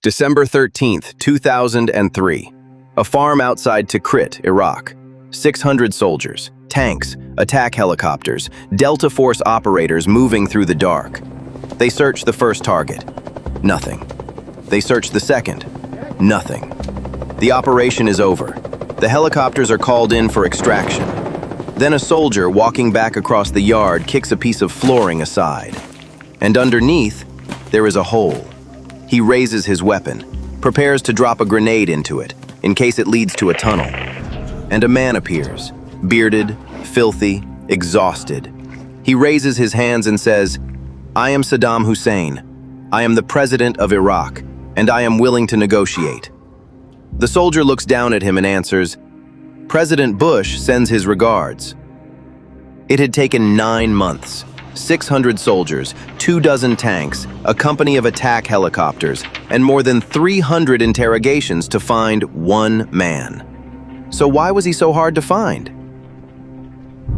December 13th, 2003. A farm outside Tikrit, Iraq. 600 soldiers, tanks, attack helicopters, Delta Force operators moving through the dark. They search the first target. Nothing. They search the second. Nothing. The operation is over. The helicopters are called in for extraction. Then a soldier walking back across the yard kicks a piece of flooring aside. And underneath, there is a hole. He raises his weapon, prepares to drop a grenade into it, in case it leads to a tunnel. And a man appears, bearded, filthy, exhausted. He raises his hands and says, "I am Saddam Hussein. I am the president of Iraq, and I am willing to negotiate." The soldier looks down at him and answers, "President Bush sends his regards." It had taken 9 months, 600 soldiers, 24 tanks, a company of attack helicopters, and more than 300 interrogations to find one man. So why was he so hard to find?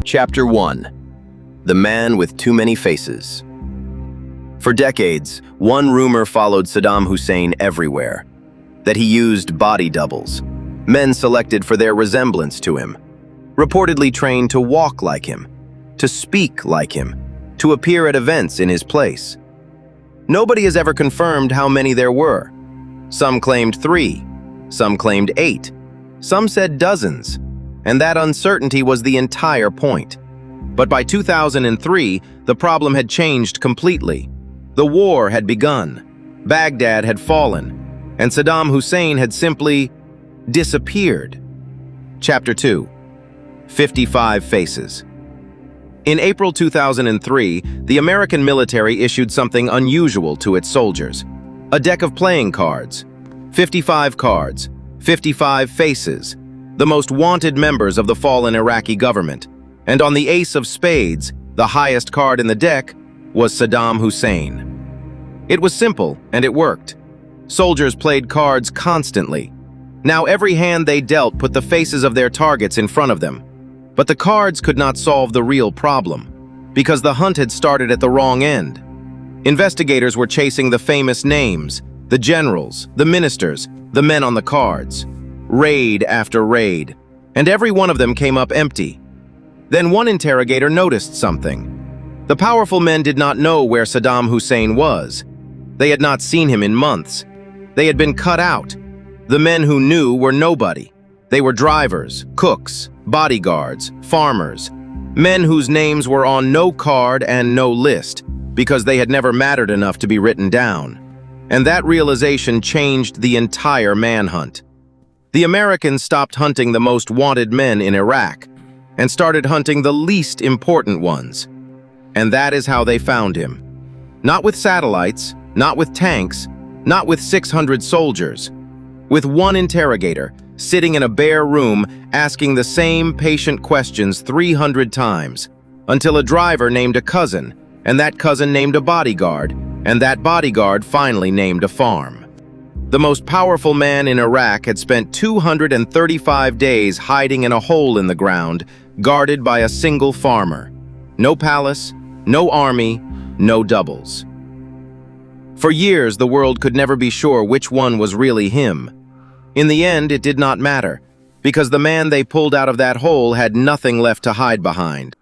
Chapter 1. The Man with Too Many Faces. For decades, one rumor followed Saddam Hussein everywhere, that he used body doubles, men selected for their resemblance to him, reportedly trained to walk like him, to speak like him, to appear at events in his place. Nobody has ever confirmed how many there were. Some claimed 3, some claimed 8, some said dozens, and that uncertainty was the entire point. But by 2003, the problem had changed completely. The war had begun, Baghdad had fallen, and Saddam Hussein had simply disappeared. Chapter 2. 55 Faces. In April 2003, the American military issued something unusual to its soldiers. A deck of playing cards. 55 cards, 55 faces, the most wanted members of the fallen Iraqi government. And on the ace of spades, the highest card in the deck, was Saddam Hussein. It was simple, and it worked. Soldiers played cards constantly. Now every hand they dealt put the faces of their targets in front of them. But the cards could not solve the real problem, because the hunt had started at the wrong end. Investigators were chasing the famous names, the generals, the ministers, the men on the cards. Raid after raid, and every one of them came up empty. Then one interrogator noticed something. The powerful men did not know where Saddam Hussein was. They had not seen him in months. They had been cut out. The men who knew were nobody. They were drivers, cooks, bodyguards, farmers, men whose names were on no card and no list because they had never mattered enough to be written down. And that realization changed the entire manhunt. The Americans stopped hunting the most wanted men in Iraq and started hunting the least important ones. And that is how they found him. Not with satellites, not with tanks, not with 600 soldiers. With one interrogator, sitting in a bare room asking the same patient questions 300 times, until a driver named a cousin, and that cousin named a bodyguard, and that bodyguard finally named a farm. The most powerful man in Iraq had spent 235 days hiding in a hole in the ground, guarded by a single farmer. No palace, no army, no doubles. For years, the world could never be sure which one was really him. In the end, it did not matter, because the man they pulled out of that hole had nothing left to hide behind.